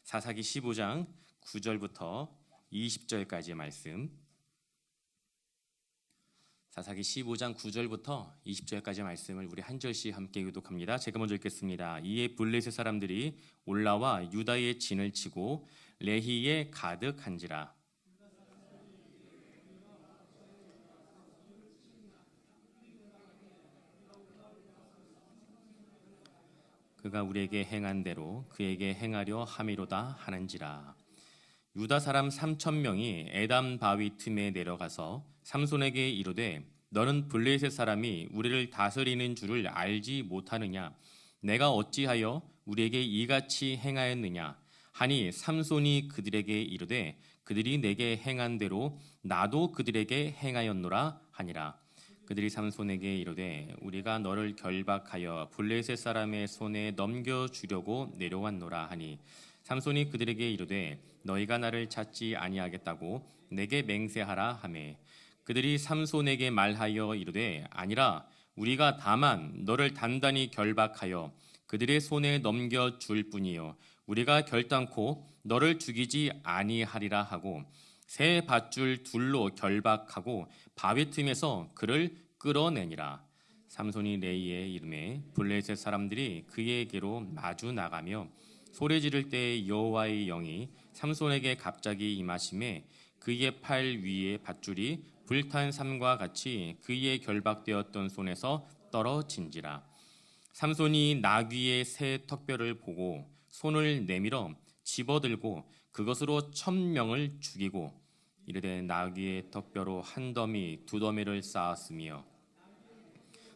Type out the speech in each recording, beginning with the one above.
사사기 15장 9절부터 20절까지의 말씀. 사사기 15장 9절부터 20절까지의 말씀을 우리 한 절씩 함께 교독합니다. 제가 먼저 읽겠습니다. 이에 블레셋 사람들이 올라와 유다의 진을 치고 레히에 가득한지라. 그가 우리에게 행한 대로 그에게 행하려 함이로다 하는지라. 유다 사람 3,000명이 에담 바위 틈에 내려가서 삼손에게 이르되 너는 블레셋 사람이 우리를 다스리는 줄을 알지 못하느냐? 내가 어찌하여 우리에게 이같이 행하였느냐? 하니 삼손이 그들에게 이르되 그들이 내게 행한 대로 나도 그들에게 행하였노라 하니라. 그들이 삼손에게 이르되 우리가 너를 결박하여 블레셋 사람의 손에 넘겨주려고 내려왔노라 하니 삼손이 그들에게 이르되 너희가 나를 찾지 아니하겠다고 내게 맹세하라 하매 그들이 삼손에게 말하여 이르되 아니라 우리가 다만 너를 단단히 결박하여 그들의 손에 넘겨줄 뿐이요 우리가 결단코 너를 죽이지 아니하리라 하고 새 밧줄 둘로 결박하고 바위 틈에서 그를 끌어내니라. 삼손이 레이에 이름에 블레셋 사람들이 그에게로 마주 나가며 소리 지를 때 여호와의 영이 삼손에게 갑자기 임하심에 그의 팔 위에 밧줄이 불탄 삼과 같이 그의 결박되었던 손에서 떨어진지라. 삼손이 나귀의 새 턱뼈를 보고 손을 내밀어 집어들고 그것으로 1,000명을 죽이고 이르되 나귀의 턱뼈로 한 더미 두 더미를 쌓았으며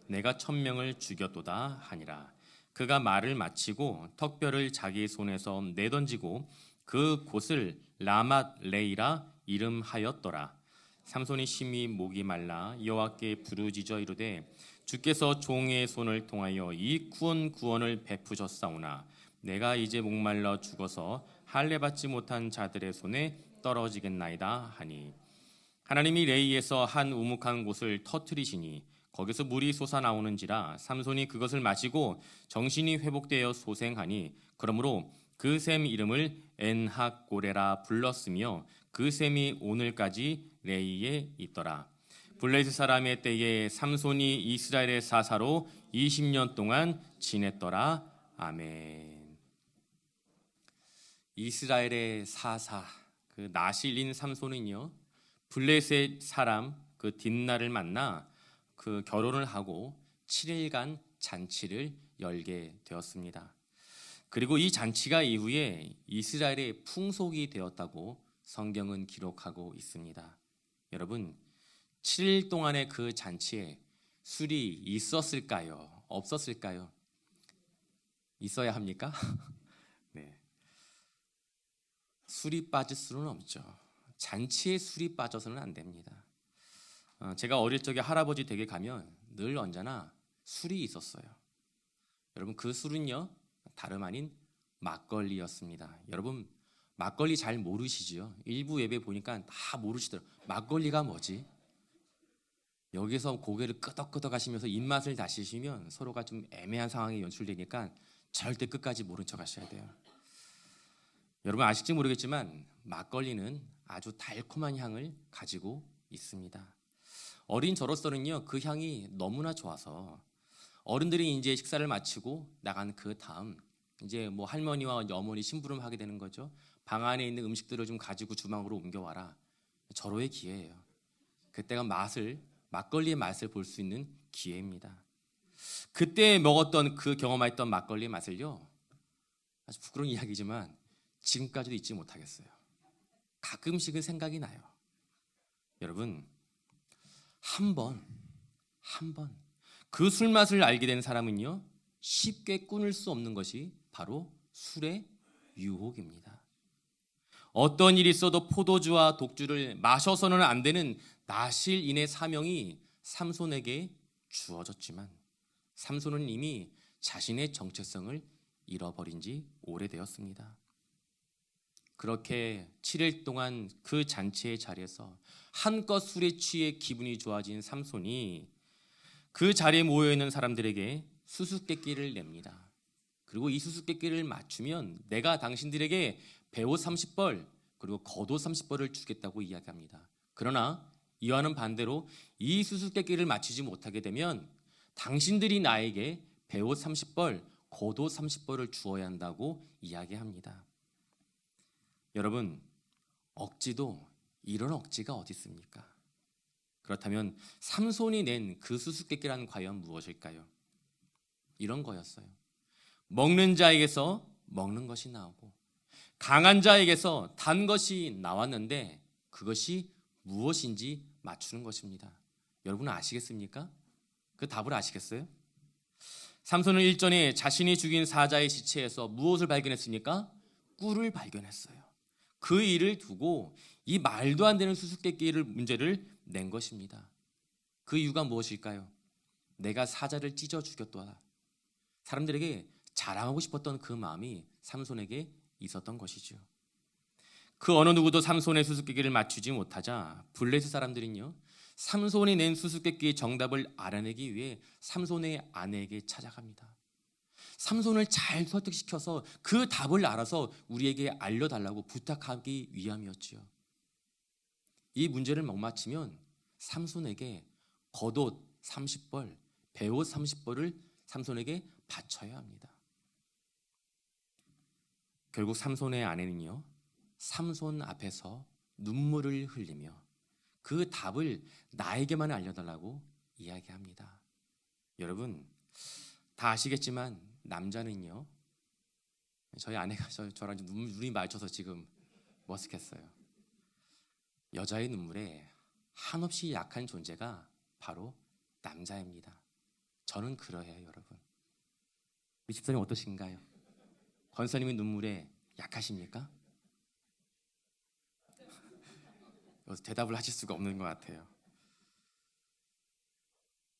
내가 1,000명을 죽였도다 하니라. 그가 말을 마치고 턱뼈를 자기 손에서 내던지고 그 곳을 라맛 레이라 이름하였더라. 삼손이 심히 목이 말라 여호와께 부르짖어 이르되 주께서 종의 손을 통하여 이 구원을 베푸셨사오나 내가 이제 목말라 죽어서 할례 받지 못한 자들의 손에 떨어지겠나이다 하니 하나님이 레이에서 한 우묵한 곳을 터뜨리시니 거기서 물이 솟아나오는지라 삼손이 그것을 마시고 정신이 회복되어 소생하니 그러므로 그 샘 이름을 엔학고레라 불렀으며 그 샘이 오늘까지 레이에 있더라. 블레셋 사람의 때에 삼손이 이스라엘의 사사로 20년 동안 지냈더라. 아멘. 이스라엘의 사사 그 나실인 삼손은요 블레셋 사람 그 딥나를 만나 그 결혼을 하고 7일간 잔치를 열게 되었습니다. 그리고 이 잔치가 이후에 이스라엘의 풍속이 되었다고 성경은 기록하고 있습니다. 여러분 7일 동안의 그 잔치에 술이 있었을까요? 없었을까요? 있어야 합니까? 네. 술이 빠질 수는 없죠. 잔치에 술이 빠져서는 안 됩니다. 제가 어릴 적에 할아버지 댁에 가면 늘 언제나 술이 있었어요. 여러분 그 술은요 다름 아닌 막걸리였습니다. 여러분 막걸리 잘 모르시죠? 일부 예배 보니까 다 모르시더라고요. 막걸리가 뭐지? 여기서 고개를 끄덕끄덕 하시면서 입맛을 다시시면 서로가 좀 애매한 상황이 연출되니까 절대 끝까지 모른 척 하셔야 돼요. 여러분 아실지 모르겠지만 막걸리는 아주 달콤한 향을 가지고 있습니다. 어린 저로서는요 그 향이 너무나 좋아서 어른들이 이제 식사를 마치고 나간 그 다음 이제 뭐 할머니와 어머니 심부름하게 되는 거죠. 방 안에 있는 음식들을 좀 가지고 주방으로 옮겨와라. 절호의 기회예요. 그때가 막걸리의 맛을 볼 수 있는 기회입니다. 그때 먹었던 그 경험했던 막걸리의 맛을요 아주 부끄러운 이야기지만 지금까지도 잊지 못하겠어요. 가끔씩은 생각이 나요. 여러분 한 번 그 술 맛을 알게 된 사람은요 쉽게 끊을 수 없는 것이 바로 술의 유혹입니다. 어떤 일이 있어도 포도주와 독주를 마셔서는 안 되는 나실인의 사명이 삼손에게 주어졌지만 삼손은 이미 자신의 정체성을 잃어버린 지 오래되었습니다. 그렇게 7일 동안 그 잔치의 자리에서 한껏 술에 취해 기분이 좋아진 삼손이 그 자리에 모여있는 사람들에게 수수께끼를 냅니다. 그리고 이 수수께끼를 맞추면 내가 당신들에게 배옷 30벌 그리고 겉옷 30벌을 주겠다고 이야기합니다. 그러나 이와는 반대로 이 수수께끼를 맞추지 못하게 되면 당신들이 나에게 배옷 30벌, 겉옷 30벌을 주어야 한다고 이야기합니다. 여러분, 억지도 이런 억지가 어디 있습니까? 그렇다면 삼손이 낸 그 수수께끼란 과연 무엇일까요? 이런 거였어요. 먹는 자에게서 먹는 것이 나오고 강한 자에게서 단 것이 나왔는데 그것이 무엇인지 맞추는 것입니다. 여러분 아시겠습니까? 그 답을 아시겠어요? 삼손은 일전에 자신이 죽인 사자의 시체에서 무엇을 발견했습니까? 꿀을 발견했어요. 그 일을 두고 이 말도 안 되는 수수께끼를 문제를 낸 것입니다. 그 이유가 무엇일까요? 내가 사자를 찢어 죽였더라. 사람들에게 자랑하고 싶었던 그 마음이 삼손에게 있었던 것이죠. 그 어느 누구도 삼손의 수수께끼를 맞추지 못하자 블레셋 사람들은요, 삼손이 낸 수수께끼의 정답을 알아내기 위해 삼손의 아내에게 찾아갑니다. 삼손을 잘 설득시켜서 그 답을 알아서 우리에게 알려달라고 부탁하기 위함이었지요. 이 문제를 못 맞히면 삼손에게 겉옷 30벌, 배옷 30벌을 삼손에게 바쳐야 합니다. 결국 삼손의 아내는요, 삼손 앞에서 눈물을 흘리며 그 답을 나에게만 알려달라고 이야기합니다. 여러분 다 아시겠지만 남자는요, 저희 아내가 저랑 눈이 마주쳐서 지금 머쓱했어요. 여자의 눈물에 한없이 약한 존재가 바로 남자입니다. 저는 그러해요. 여러분, 우리 집사님 어떠신가요? 권사님의 눈물에 약하십니까? 대답을 하실 수가 없는 것 같아요.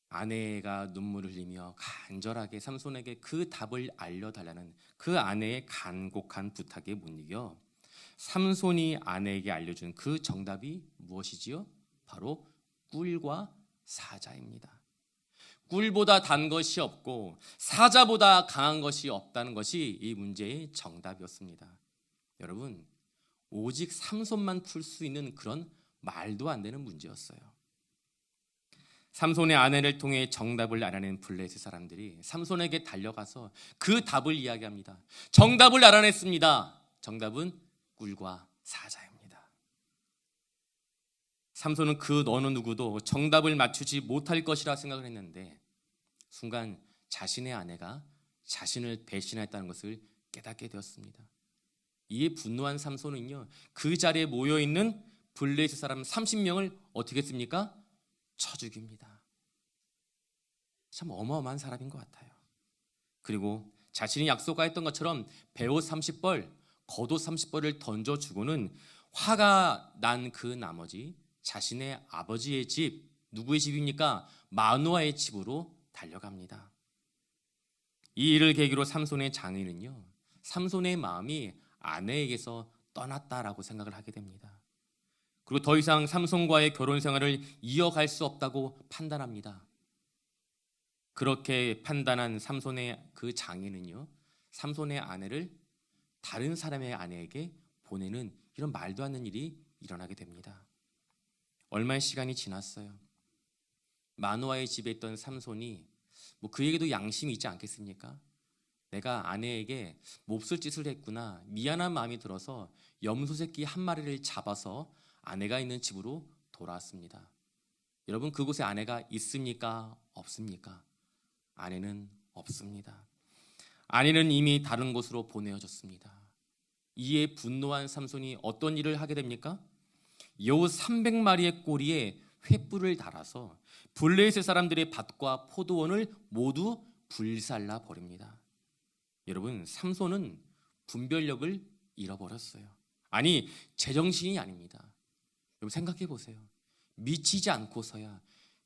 아내가 눈물을 흘리며 간절하게 삼손에게 그 답을 알려달라는 그 아내의 간곡한 부탁에 못 이겨 삼손이 아내에게 알려준 그 정답이 무엇이지요? 바로 꿀과 사자입니다. 꿀보다 단 것이 없고 사자보다 강한 것이 없다는 것이 이 문제의 정답이었습니다. 여러분, 오직 삼손만 풀 수 있는 그런 말도 안 되는 문제였어요. 삼손의 아내를 통해 정답을 알아낸 블레셋 사람들이 삼손에게 달려가서 그 답을 이야기합니다. 정답을 알아냈습니다. 정답은 꿀과 사자입니다. 삼손은 그 어느 누구도 정답을 맞추지 못할 것이라 생각을 했는데 순간 자신의 아내가 자신을 배신했다는 것을 깨닫게 되었습니다. 이에 분노한 삼손은요, 그 자리에 모여있는 블레셋 사람 30명을 어떻게 했습니까? 쳐 죽입니다. 참 어마어마한 사람인 것 같아요. 그리고 자신이 약속하였던 것처럼 배옷 30벌, 겉옷 30벌을 던져주고는 화가 난 그 나머지 자신의 아버지의 집, 누구의 집입니까? 마누아의 집으로 달려갑니다. 이 일을 계기로 삼손의 장인은요, 삼손의 마음이 아내에게서 떠났다라고 생각을 하게 됩니다. 그리고 더 이상 삼손과의 결혼 생활을 이어갈 수 없다고 판단합니다. 그렇게 판단한 삼손의 그 장인은요, 삼손의 아내를 다른 사람의 아내에게 보내는 이런 말도 안 되는 일이 일어나게 됩니다. 얼마의 시간이 지났어요. 마누아의 집에 있던 삼손이 그에게도 양심이 있지 않겠습니까? 내가 아내에게 몹쓸 짓을 했구나, 미안한 마음이 들어서 염소 새끼 한 마리를 잡아서 아내가 있는 집으로 돌아왔습니다. 여러분, 그곳에 아내가 있습니까? 없습니까? 아내는 없습니다. 아내는 이미 다른 곳으로 보내어졌습니다. 이에 분노한 삼손이 어떤 일을 하게 됩니까? 여우 300마리의 꼬리에 횃불을 달아서 블레셋 사람들의 밭과 포도원을 모두 불살라 버립니다. 여러분, 삼손은 분별력을 잃어버렸어요. 아니, 제정신이 아닙니다. 여러분 생각해 보세요. 미치지 않고서야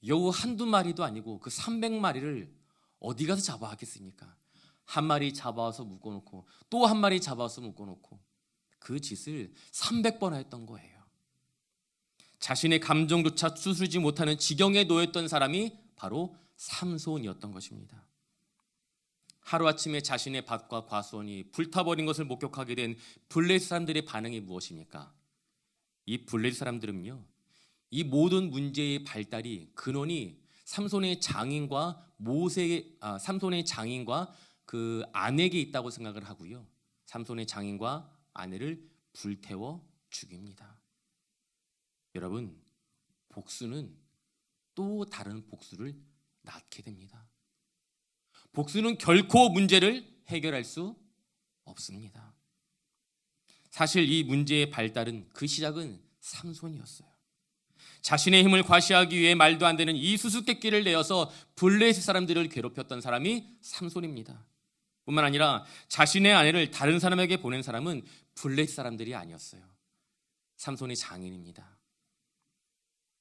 여우 한두 마리도 아니고 그 300마리를 어디 가서 잡아 하겠습니까? 한 마리 잡아와서 묶어놓고 또 한 마리 잡아와서 묶어놓고 그 짓을 300번 했던 거예요. 자신의 감정조차 추스르지 못하는 지경에 놓였던 사람이 바로 삼손이었던 것입니다. 하루아침에 자신의 밭과 과수원이 불타버린 것을 목격하게 된 블레셋 사람들의 반응이 무엇입니까? 이 블레셋 사람들은요, 이 모든 문제의 발달이 근원이 삼손의 장인과 그 아내에게 있다고 생각을 하고요, 삼손의 장인과 아내를 불태워 죽입니다. 여러분, 복수는 또 다른 복수를 낳게 됩니다. 복수는 결코 문제를 해결할 수 없습니다. 사실 이 문제의 발달은 그 시작은 삼손이었어요. 자신의 힘을 과시하기 위해 말도 안 되는 이 수수께끼를 내어서 블레셋 사람들을 괴롭혔던 사람이 삼손입니다. 뿐만 아니라 자신의 아내를 다른 사람에게 보낸 사람은 블레셋 사람들이 아니었어요. 삼손의 장인입니다.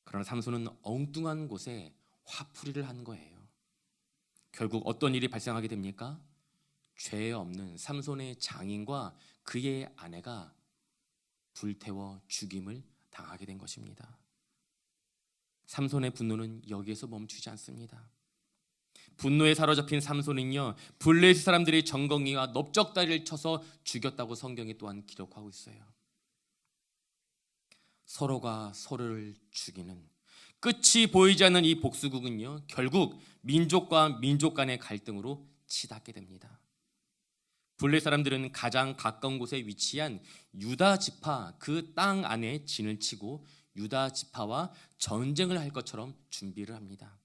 그러나 삼손은 엉뚱한 곳에 화풀이를 한 거예요. 결국 어떤 일이 발생하게 됩니까? 죄 없는 삼손의 장인과 그의 아내가 불태워 죽임을 당하게 된 것입니다. 삼손의 분노는 여기에서 멈추지 않습니다. 분노에 사로잡힌 삼손은요, 블레셋 사람들의 정거기와 넓적다리를 쳐서 죽였다고 성경이 또한 기록하고 있어요. 서로가 서로를 죽이는 끝이 보이지 않는 이 복수극은요, 결국 민족과 민족 간의 갈등으로 치닫게 됩니다. 블레셋 사람들은 가장 가까운 곳에 위치한 유다 지파 그 땅 안에 진을 치고 유다 지파와 전쟁을 할 것처럼 준비를 합니다.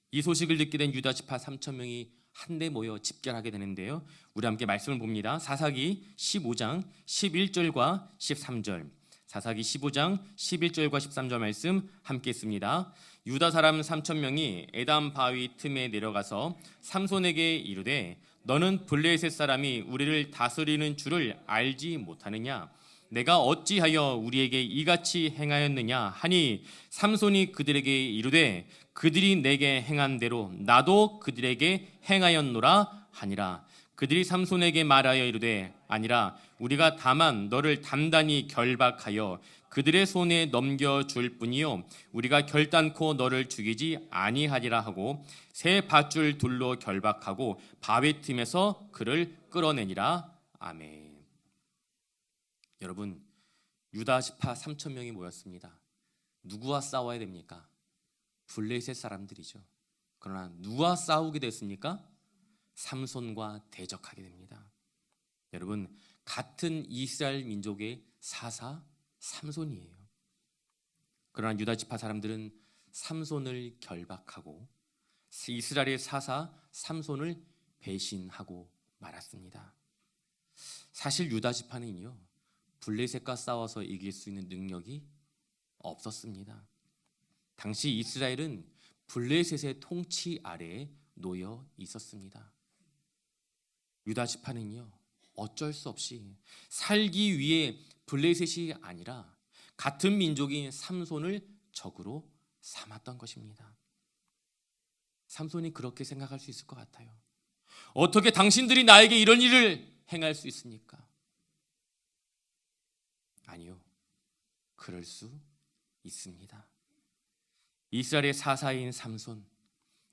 이 소식을 듣게 된 유다 지파 3,000명이 한데 모여 집결하게 되는데요, 우리 함께 말씀을 봅니다. 사사기 15장 11절과 13절, 사사기 15장 11절과 13절 말씀 함께 읽습니다. 유다 사람 3,000명이 에담 바위 틈에 내려가서 삼손에게 이르되 너는 블레셋 사람이 우리를 다스리는 줄을 알지 못하느냐? 내가 어찌하여 우리에게 이같이 행하였느냐 하니 삼손이 그들에게 이르되 그들이 내게 행한 대로 나도 그들에게 행하였노라 하니라. 그들이 삼손에게 말하여 이르되 아니라 우리가 다만 너를 단단히 결박하여 그들의 손에 넘겨줄 뿐이요 우리가 결단코 너를 죽이지 아니하리라 하고 새 밧줄 둘로 결박하고 바위 틈에서 그를 끌어내니라. 아멘. 여러분, 유다 지파 3,000명이 모였습니다. 누구와 싸워야 됩니까? 블레셋 사람들이죠. 그러나 누구와 싸우게 됐습니까? 삼손과 대적하게 됩니다. 여러분, 같은 이스라엘 민족의 사사 삼손이에요. 그러나 유다 지파 사람들은 삼손을 결박하고 이스라엘의 사사 삼손을 배신하고 말았습니다. 사실 유다 지파는요, 블레셋과 싸워서 이길 수 있는 능력이 없었습니다. 당시 이스라엘은 블레셋의 통치 아래에 놓여 있었습니다. 유다 지파는요, 어쩔 수 없이 살기 위해 블레셋이 아니라 같은 민족인 삼손을 적으로 삼았던 것입니다. 삼손이 그렇게 생각할 수 있을 것 같아요. 어떻게 당신들이 나에게 이런 일을 행할 수 있습니까? 아니요, 그럴 수 있습니다. 이스라엘의 사사인 삼손,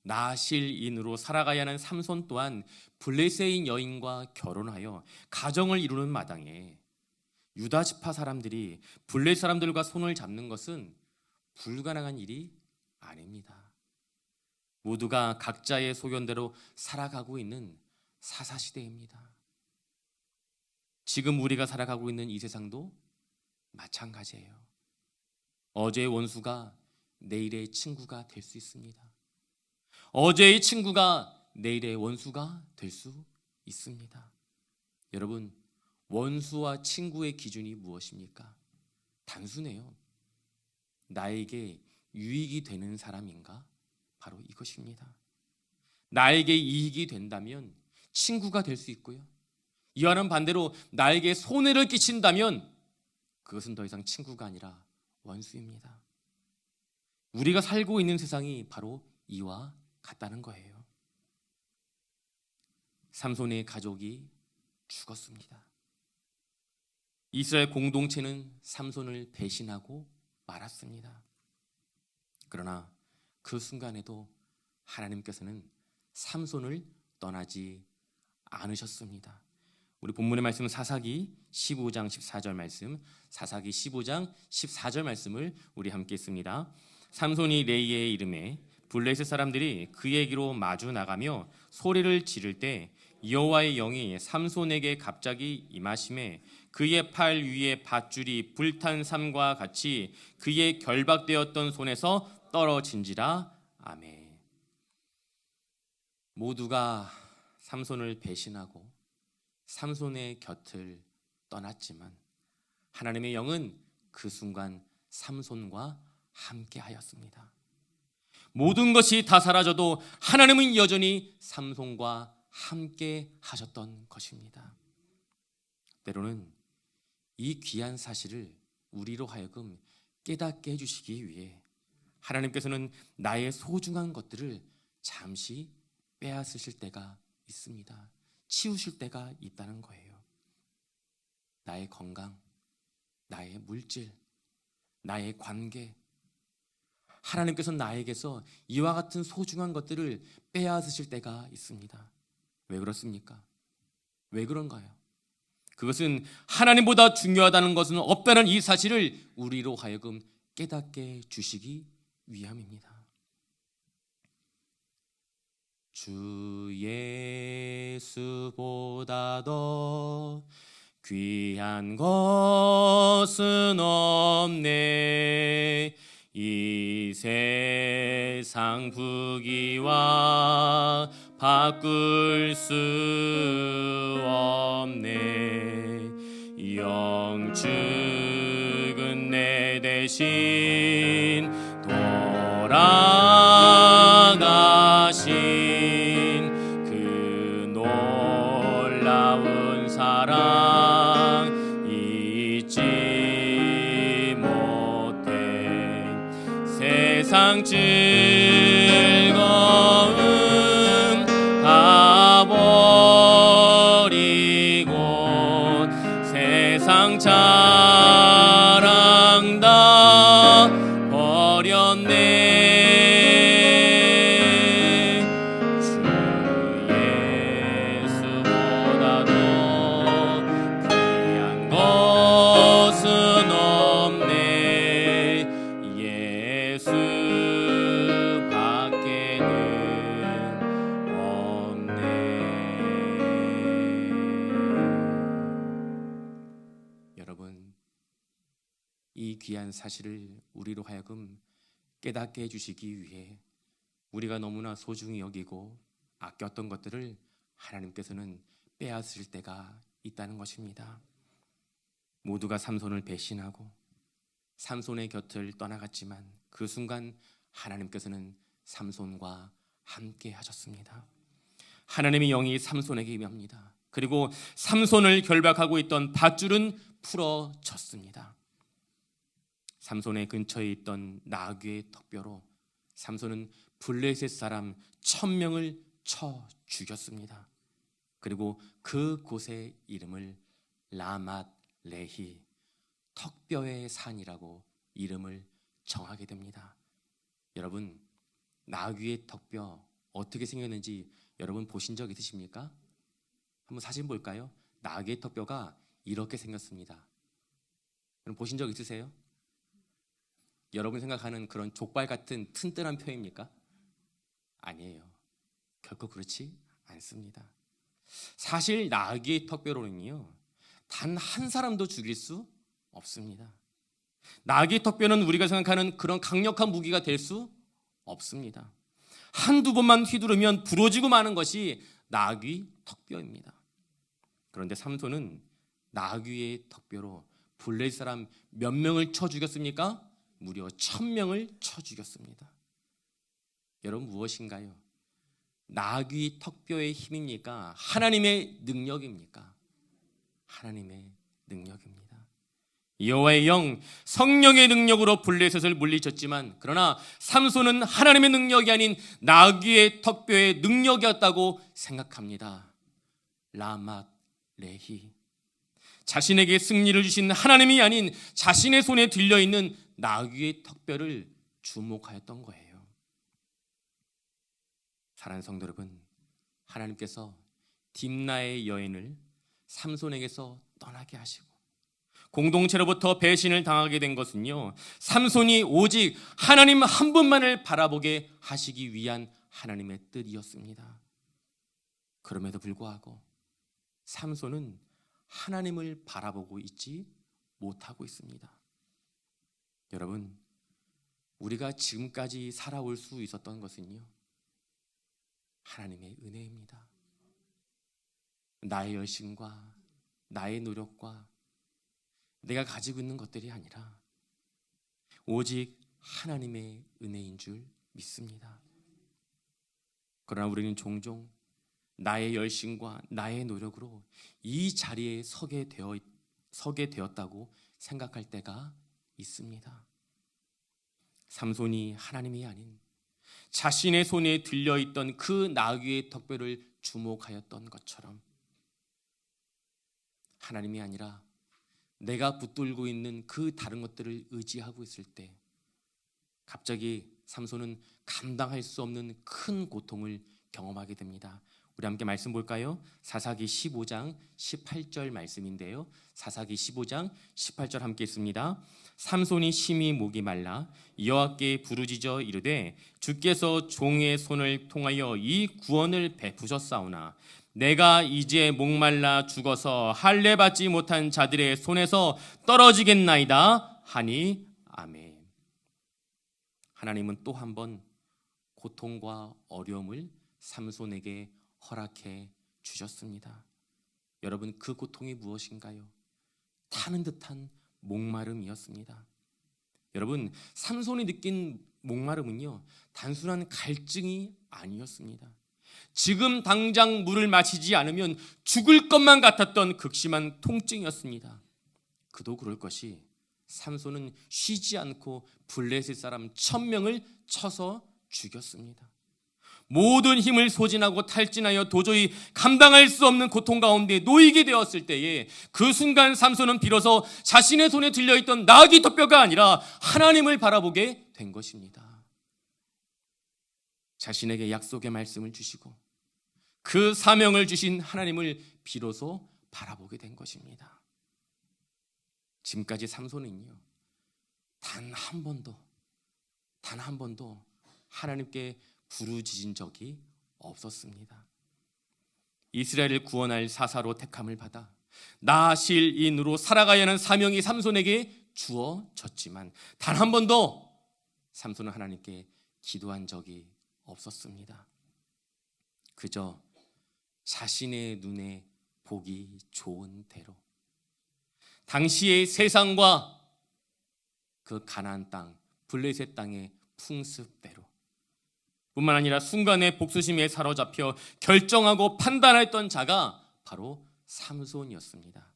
나실인으로 살아가야 하는 삼손 또한 블레셋인 여인과 결혼하여 가정을 이루는 마당에 유다 지파 사람들이 블레셋 사람들과 손을 잡는 것은 불가능한 일이 아닙니다. 모두가 각자의 소견대로 살아가고 있는 사사시대입니다. 지금 우리가 살아가고 있는 이 세상도 마찬가지예요. 어제의 원수가 내일의 친구가 될 수 있습니다. 어제의 친구가 내일의 원수가 될 수 있습니다. 여러분, 원수와 친구의 기준이 무엇입니까? 단순해요. 나에게 유익이 되는 사람인가? 바로 이것입니다. 나에게 이익이 된다면 친구가 될 수 있고요, 이와는 반대로 나에게 손해를 끼친다면 그것은 더 이상 친구가 아니라 원수입니다. 우리가 살고 있는 세상이 바로 이와 같다는 거예요. 삼손의 가족이 죽었습니다. 이스라엘 공동체는 삼손을 배신하고 말았습니다. 그러나 그 순간에도 하나님께서는 삼손을 떠나지 않으셨습니다. 우리 본문의 말씀은 사사기 15장 14절 말씀, 사사기 15장 14절 말씀을 우리 함께 읽습니다. 삼손이 레이의 이름에 블레셋 사람들이 그에게로 마주 나가며 소리를 지를 때 여호와의 영이 삼손에게 갑자기 임하심에 그의 팔 위에 밧줄이 불탄 삼과 같이 그의 결박되었던 손에서 떨어진지라. 아멘. 모두가 삼손을 배신하고 삼손의 곁을 떠났지만 하나님의 영은 그 순간 삼손과 함께 하였습니다. 모든 것이 다 사라져도 하나님은 여전히 삼손과 함께 하셨던 것입니다. 때로는 이 귀한 사실을 우리로 하여금 깨닫게 해주시기 위해 하나님께서는 나의 소중한 것들을 잠시 빼앗으실 때가 있습니다. 치우실 때가 있다는 거예요. 나의 건강, 나의 물질, 나의 관계, 하나님께서 나에게서 이와 같은 소중한 것들을 빼앗으실 때가 있습니다. 왜 그렇습니까? 왜 그런가요? 그것은 하나님보다 중요하다는 것은 없다는 이 사실을 우리로 하여금 깨닫게 주시기 위함입니다. 주 예수보다 더 귀한 것은 없네. 이 세상 부귀와 바꿀 수 없네. 영축은 내 대신 돌아가신 그 놀라운 사랑 잊지 못해. 세상 즐거움 다 버리고 세상 자랑 다 버렸네. 주 예수보다 더 귀한 것은 없네. 예수 밖에는 없네. 여러분, 이 귀한 사실을 우리로 하여금 깨닫게 해주시기 위해 우리가 너무나 소중히 여기고 아꼈던 것들을 하나님께서는 빼앗으실 때가 있다는 것입니다. 모두가 삼손을 배신하고 삼손의 곁을 떠나갔지만 그 순간 하나님께서는 삼손과 함께 하셨습니다. 하나님의 영이 삼손에게 임합니다. 그리고 삼손을 결박하고 있던 밧줄은 풀어졌습니다. 삼손의 근처에 있던 나귀의 턱뼈로 삼손은 블레셋 사람 1000명을 쳐 죽였습니다. 그리고 그 곳의 이름을 라맛 레히, 턱뼈의 산이라고 이름을 정하게 됩니다. 여러분, 나귀의 턱뼈 어떻게 생겼는지 여러분 보신 적 있으십니까? 한번 사진 볼까요? 나귀의 턱뼈가 이렇게 생겼습니다. 여러분 보신 적 있으세요? 여러분 생각하는 그런 족발 같은 튼튼한 뼈입니까? 아니에요. 결코 그렇지 않습니다. 사실 나귀의 턱뼈로는요, 단 한 사람도 죽일 수 없습니다. 나귀의 턱뼈는 우리가 생각하는 그런 강력한 무기가 될 수 없습니다. 한두 번만 휘두르면 부러지고 마는 것이 나귀 턱뼈입니다. 그런데 삼손은 나귀의 턱뼈로 블레셋 사람 몇 명을 쳐 죽였습니까? 무려 1000명을 쳐 죽였습니다. 여러분, 무엇인가요? 나귀 턱뼈의 힘입니까? 하나님의 능력입니까? 하나님의 능력입니다. 여호와의 영, 성령의 능력으로 블레셋을 물리쳤지만 그러나 삼손은 하나님의 능력이 아닌 나귀의 턱뼈의 능력이었다고 생각합니다. 라맛 레히, 자신에게 승리를 주신 하나님이 아닌 자신의 손에 들려있는 나귀의 턱뼈를 주목하였던 거예요. 사랑하는 성도 여러분, 하나님께서 딥나의 여인을 삼손에게서 떠나게 하시고 공동체로부터 배신을 당하게 된 것은요, 삼손이 오직 하나님 한 분만을 바라보게 하시기 위한 하나님의 뜻이었습니다. 그럼에도 불구하고 삼손은 하나님을 바라보고 있지 못하고 있습니다. 여러분, 우리가 지금까지 살아올 수 있었던 것은요, 하나님의 은혜입니다. 나의 열심과 나의 노력과 내가 가지고 있는 것들이 아니라 오직 하나님의 은혜인 줄 믿습니다. 그러나 우리는 종종 나의 열심과 나의 노력으로 이 자리에 서게 되었다고 생각할 때가 있습니다. 삼손이 하나님이 아닌 자신의 손에 들려있던 그 나귀의 턱뼈를 주목하였던 것처럼 하나님이 아니라 내가 붙들고 있는 그 다른 것들을 의지하고 있을 때 갑자기 삼손은 감당할 수 없는 큰 고통을 경험하게 됩니다. 우리 함께 말씀 볼까요? 사사기 15장 18절 말씀인데요. 사사기 15장 18절 함께 읽습니다. 삼손이 심히 목이 말라 여호와께 부르짖어 이르되 주께서 종의 손을 통하여 이 구원을 베푸셨사오나 내가 이제 목말라 죽어서 할례 받지 못한 자들의 손에서 떨어지겠나이다 하니 아멘. 하나님은 또 한 번 고통과 어려움을 삼손에게 허락해 주셨습니다. 여러분, 그 고통이 무엇인가요? 타는 듯한 목마름이었습니다. 여러분, 삼손이 느낀 목마름은요, 단순한 갈증이 아니었습니다. 지금 당장 물을 마시지 않으면 죽을 것만 같았던 극심한 통증이었습니다. 그도 그럴 것이 삼손은 쉬지 않고 블레셋 사람 1000명을 쳐서 죽였습니다. 모든 힘을 소진하고 탈진하여 도저히 감당할 수 없는 고통 가운데 놓이게 되었을 때에 그 순간 삼손은 비로소 자신의 손에 들려있던 나귀 턱뼈가 아니라 하나님을 바라보게 된 것입니다. 자신에게 약속의 말씀을 주시고 그 사명을 주신 하나님을 비로소 바라보게 된 것입니다. 지금까지 삼손은요, 단 한 번도 하나님께 부르짖은 적이 없었습니다. 이스라엘을 구원할 사사로 택함을 받아 나실인으로 살아가야 하는 사명이 삼손에게 주어졌지만 단 한 번도 삼손은 하나님께 기도한 적이 없었습니다. 그저 자신의 눈에 보기 좋은 대로 당시의 세상과 그 가나안 땅, 블레셋 땅의 풍습대로 뿐만 아니라 순간의 복수심에 사로잡혀 결정하고 판단했던 자가 바로 삼손이었습니다.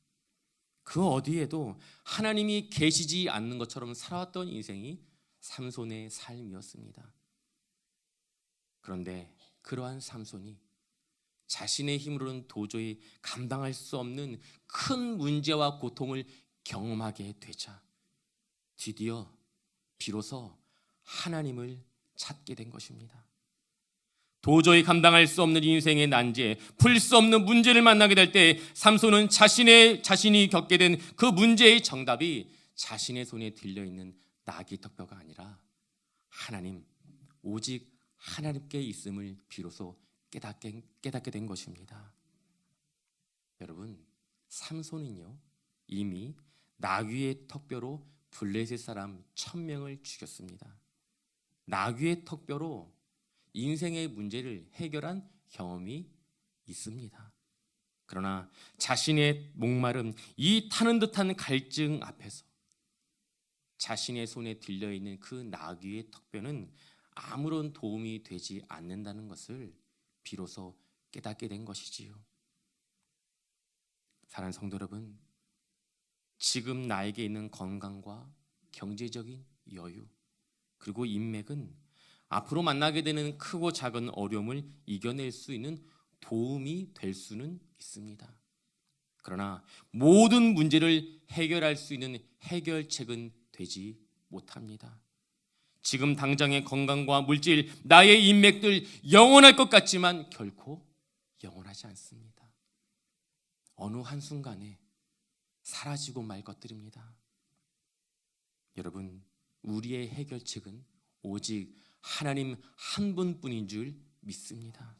그 어디에도 하나님이 계시지 않는 것처럼 살아왔던 인생이 삼손의 삶이었습니다. 그런데 그러한 삼손이 자신의 힘으로는 도저히 감당할 수 없는 큰 문제와 고통을 경험하게 되자 드디어 비로소 하나님을 찾게 된 것입니다. 도저히 감당할 수 없는 인생의 난제, 풀 수 없는 문제를 만나게 될 때 삼손은 자신이 겪게 된 그 문제의 정답이 자신의 손에 들려있는 나귀 턱뼈가 아니라 하나님, 오직 하나님께 있음을 비로소 깨닫게 된 것입니다. 여러분, 삼손은요, 이미 나귀의 턱뼈로 블레셋 사람 1000명을 죽였습니다. 나귀의 턱뼈로 인생의 문제를 해결한 경험이 있습니다. 그러나 자신의 목마름, 이 타는 듯한 갈증 앞에서 자신의 손에 들려있는 그 나귀의 턱뼈는 아무런 도움이 되지 않는다는 것을 비로소 깨닫게 된 것이지요. 사랑하는 성도 여러분, 지금 나에게 있는 건강과 경제적인 여유, 그리고 인맥은 앞으로 만나게 되는 크고 작은 어려움을 이겨낼 수 있는 도움이 될 수는 있습니다. 그러나 모든 문제를 해결할 수 있는 해결책은 되지 못합니다. 지금 당장의 건강과 물질, 나의 인맥들 영원할 것 같지만 결코 영원하지 않습니다. 어느 한순간에 사라지고 말 것들입니다. 여러분, 우리의 해결책은 오직 하나님 한 분뿐인 줄 믿습니다.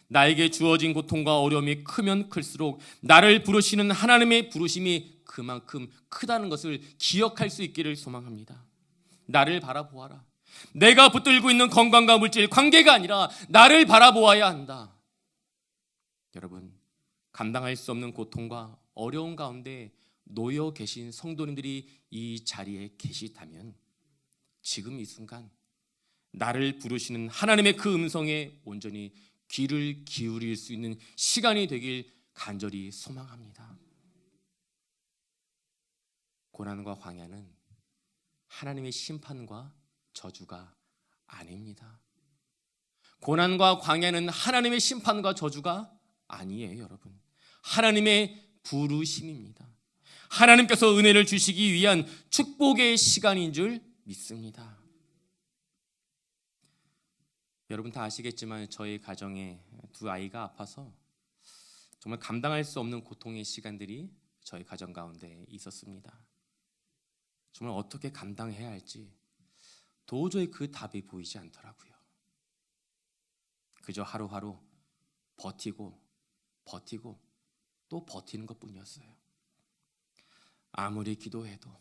나에게 주어진 고통과 어려움이 크면 클수록 나를 부르시는 하나님의 부르심이 그만큼 크다는 것을 기억할 수 있기를 소망합니다. 나를 바라보아라. 내가 붙들고 있는 건강과 물질 관계가 아니라 나를 바라보아야 한다. 여러분, 감당할 수 없는 고통과 어려운 가운데 놓여 계신 성도님들이 이 자리에 계시다면 지금 이 순간 나를 부르시는 하나님의 그 음성에 온전히 귀를 기울일 수 있는 시간이 되길 간절히 소망합니다. 고난과 광야는 하나님의 심판과 저주가 아닙니다. 고난과 광야는 하나님의 심판과 저주가 아니에요, 여러분. 하나님의 부르심입니다. 하나님께서 은혜를 주시기 위한 축복의 시간인 줄 믿습니다. 여러분 다 아시겠지만 저희 가정에 두 아이가 아파서 정말 감당할 수 없는 고통의 시간들이 저희 가정 가운데 있었습니다. 정말 어떻게 감당해야 할지 도저히 그 답이 보이지 않더라고요. 그저 하루하루 버티고 또 버티는 것뿐이었어요. 아무리 기도해도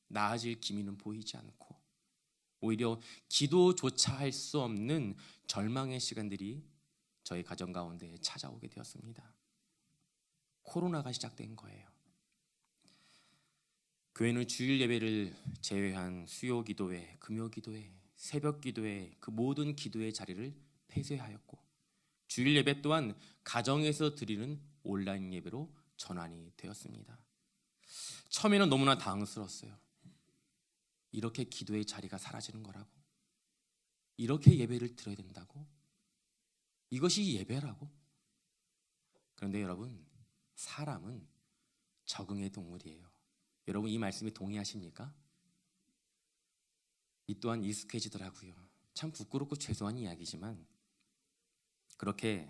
나아질 기미는 보이지 않고 오히려 기도조차 할 수 없는 절망의 시간들이 저희 가정 가운데 찾아오게 되었습니다. 코로나가 시작된 거예요. 교회는 주일 예배를 제외한 수요 기도회, 금요 기도회, 새벽 기도회 그 모든 기도의 자리를 폐쇄하였고 주일 예배 또한 가정에서 드리는 온라인 예배로 전환이 되었습니다. 처음에는 너무나 당황스러웠어요. 이렇게 기도의 자리가 사라지는 거라고? 이렇게 예배를 드려야 된다고? 이것이 예배라고? 그런데 여러분, 사람은 적응의 동물이에요. 여러분 이 말씀에 동의하십니까? 이 또한 익숙해지더라고요. 참 부끄럽고 죄송한 이야기지만 그렇게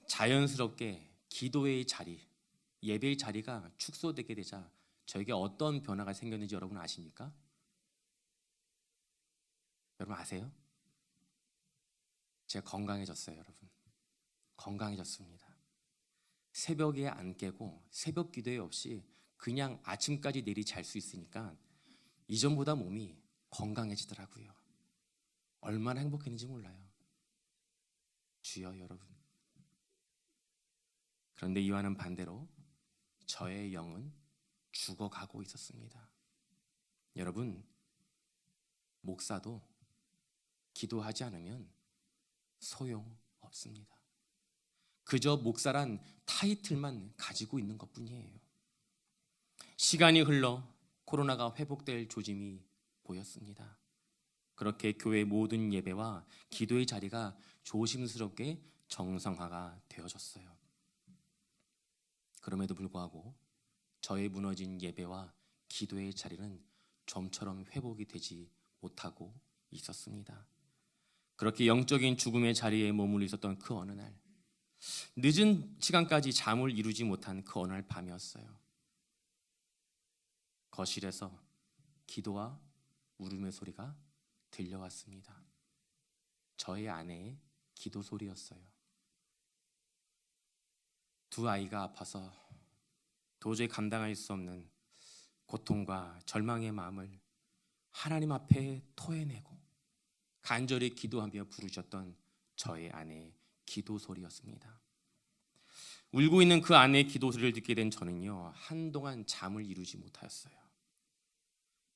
자연스럽게 기도의 자리, 예배의 자리가 축소되게 되자 저에게 어떤 변화가 생겼는지 여러분 아십니까? 여러분 아세요? 제가 건강해졌어요, 여러분. 건강해졌습니다. 새벽에 안 깨고 새벽 기도회 없이 그냥 아침까지 내리 잘 수 있으니까 이전보다 몸이 건강해지더라고요. 얼마나 행복했는지 몰라요. 주여 여러분. 그런데 이와는 반대로 저의 영은 죽어가고 있었습니다. 여러분, 목사도 기도하지 않으면 소용없습니다. 그저 목사란 타이틀만 가지고 있는 것뿐이에요. 시간이 흘러 코로나가 회복될 조짐이 보였습니다. 그렇게 교회 모든 예배와 기도의 자리가 조심스럽게 정상화가 되어졌어요. 그럼에도 불구하고 저의 무너진 예배와 기도의 자리는 좀처럼 회복이 되지 못하고 있었습니다. 그렇게 영적인 죽음의 자리에 머물러 있었던 그 어느 날, 늦은 시간까지 잠을 이루지 못한 그 어느 날 밤이었어요. 거실에서 기도와 울음의 소리가 들려왔습니다. 저의 아내의 기도 소리였어요. 두 아이가 아파서 도저히 감당할 수 없는 고통과 절망의 마음을 하나님 앞에 토해내고 간절히 기도하며 부르셨던 저의 아내의 기도 소리였습니다. 울고 있는 그 아내의 기도 소리를 듣게 된 저는요, 한동안 잠을 이루지 못하였어요.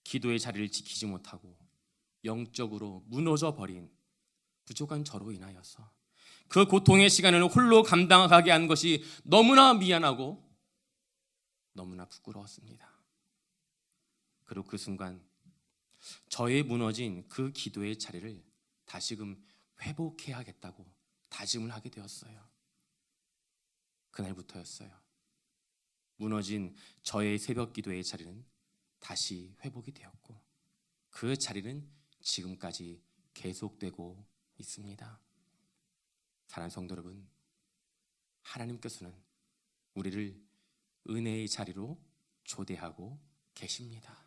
기도의 자리를 지키지 못하고 영적으로 무너져 버린 부족한 저로 인하여서 그 고통의 시간을 홀로 감당하게 한 것이 너무나 미안하고 너무나 부끄러웠습니다. 그리고 그 순간 저의 무너진 그 기도의 자리를 다시금 회복해야겠다고 다짐을 하게 되었어요. 그날부터였어요. 무너진 저의 새벽 기도의 자리는 다시 회복이 되었고 그 자리는 지금까지 계속되고 있습니다. 사랑하는 성도 여러분, 하나님께서는 우리를 은혜의 자리로 초대하고 계십니다.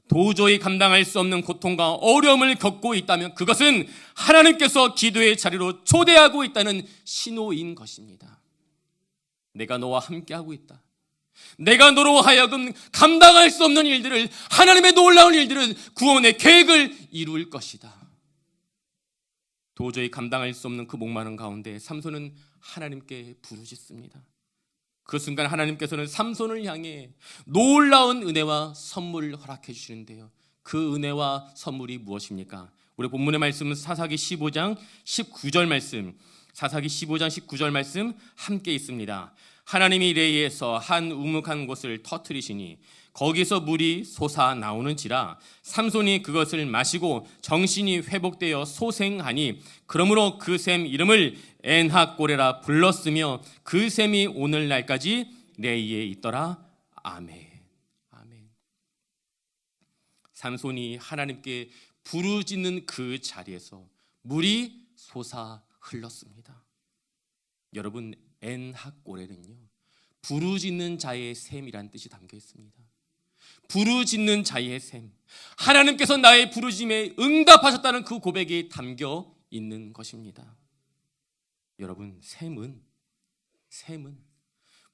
도저히 감당할 수 없는 고통과 어려움을 겪고 있다면 그것은 하나님께서 기도의 자리로 초대하고 있다는 신호인 것입니다. 내가 너와 함께하고 있다. 내가 너로 하여금 감당할 수 없는 일들을, 하나님의 놀라운 일들은 구원의 계획을 이룰 것이다. 도저히 감당할 수 없는 그 목마른 가운데 삼손은 하나님께 부르짖습니다. 그 순간 하나님께서는 삼손을 향해 놀라운 은혜와 선물을 허락해 주시는데요. 그 은혜와 선물이 무엇입니까? 우리 본문의 말씀은 사사기 15장 19절 말씀, 사사기 15장 19절 말씀 함께 있습니다. 하나님이 레이에서 한 우묵한 곳을 터뜨리시니 거기서 물이 솟아 나오는지라 삼손이 그것을 마시고 정신이 회복되어 소생하니 그러므로 그 샘 이름을 엔하꼬레라 불렀으며 그 샘이 오늘날까지 레이에 있더라. 아멘. 아멘. 삼손이 하나님께 부르짖는 그 자리에서 물이 솟아 흘렀습니다. 여러분, 엔하꼬레는요, 부르짖는 자의 샘이란 뜻이 담겨 있습니다. 부르짖는 자의 샘, 하나님께서 나의 부르짖음에 응답하셨다는 그 고백이 담겨 있는 것입니다. 여러분, 샘은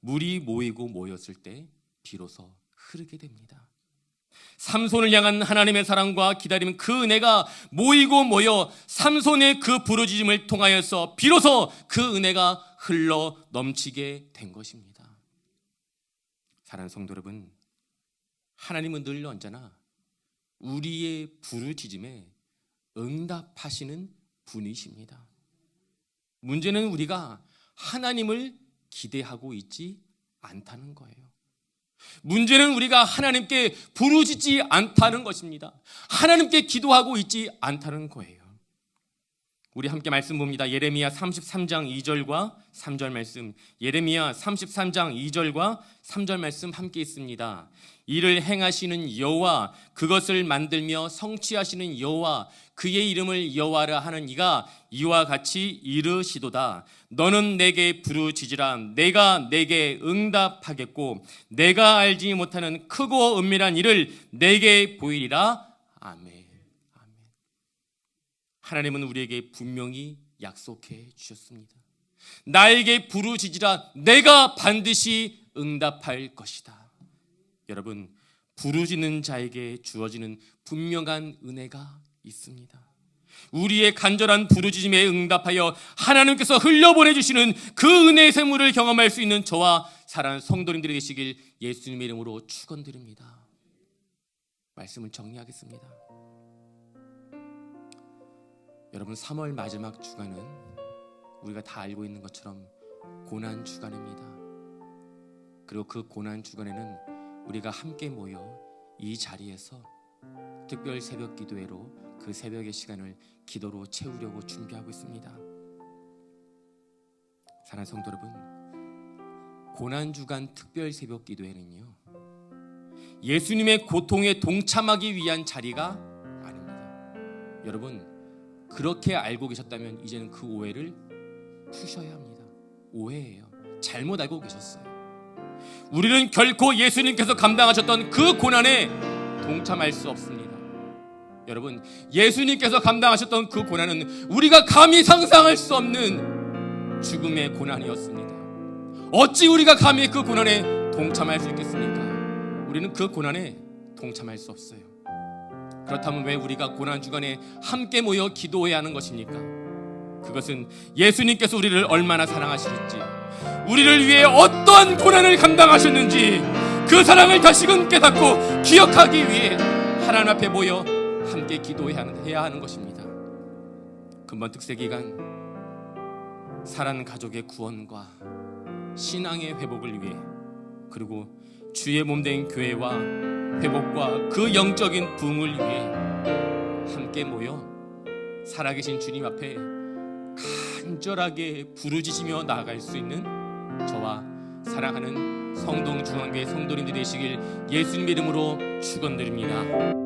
물이 모이고 모였을 때 비로소 흐르게 됩니다. 삼손을 향한 하나님의 사랑과 기다림, 그 은혜가 모이고 모여 삼손의 그 부르짖음을 통하여서 비로소 그 은혜가 흘러 넘치게 된 것입니다. 사랑하는 성도 여러분, 하나님은 늘 언제나 우리의 부르짖음에 응답하시는 분이십니다. 문제는 우리가 하나님을 기대하고 있지 않다는 거예요. 문제는 우리가 하나님께 부르짖지 않다는 것입니다. 하나님께 기도하고 있지 않다는 거예요. 우리 함께 말씀 봅니다. 예레미야 33장 2절과 3절 말씀, 예레미야 33장 2절과 3절 말씀 함께 있습니다. 이를 행하시는 여호와, 그것을 만들며 성취하시는 여호와, 그의 이름을 여호와라 하는 이가 이와 같이 이르시도다. 너는 내게 부르짖으라. 내가 내게 응답하겠고 내가 알지 못하는 크고 은밀한 일을 내게 보이리라. 아멘. 아멘. 하나님은 우리에게 분명히 약속해 주셨습니다. 나에게 부르짖으라. 내가 반드시 응답할 것이다. 여러분, 부르짖는 자에게 주어지는 분명한 은혜가 있습니다. 우리의 간절한 부르짖음에 응답하여 하나님께서 흘려보내주시는 그 은혜의 샘물을 경험할 수 있는 저와 사랑하는 성도님들이 되시길 예수님의 이름으로 축원드립니다. 말씀을 정리하겠습니다. 여러분, 3월 마지막 주간은 우리가 다 알고 있는 것처럼 고난 주간입니다. 그리고 그 고난 주간에는 우리가 함께 모여 이 자리에서 특별 새벽 기도회로 그 새벽의 시간을 기도로 채우려고 준비하고 있습니다. 사랑하는 성도 여러분, 고난주간 특별 새벽 기도회는요, 예수님의 고통에 동참하기 위한 자리가 아닙니다. 여러분, 그렇게 알고 계셨다면 이제는 그 오해를 푸셔야 합니다. 오해예요. 잘못 알고 계셨어요. 우리는 결코 예수님께서 감당하셨던 그 고난에 동참할 수 없습니다. 여러분, 예수님께서 감당하셨던 그 고난은 우리가 감히 상상할 수 없는 죽음의 고난이었습니다. 어찌 우리가 감히 그 고난에 동참할 수 있겠습니까? 우리는 그 고난에 동참할 수 없어요. 그렇다면 왜 우리가 고난 주간에 함께 모여 기도해야 하는 것입니까? 그것은 예수님께서 우리를 얼마나 사랑하실지, 우리를 위해 어떠한 고난을 감당하셨는지 그 사랑을 다시금 깨닫고 기억하기 위해 하나님 앞에 모여 함께 기도해야 하는 것입니다. 금번 특세 기간 살아난 가족의 구원과 신앙의 회복을 위해, 그리고 주의 몸된 교회와 회복과 그 영적인 부흥을 위해 함께 모여 살아계신 주님 앞에 간절하게 부르짖으며 나아갈 수 있는 저와 사랑하는 성동중앙교회 성도님들이 되시길 예수님의 이름으로 축원드립니다.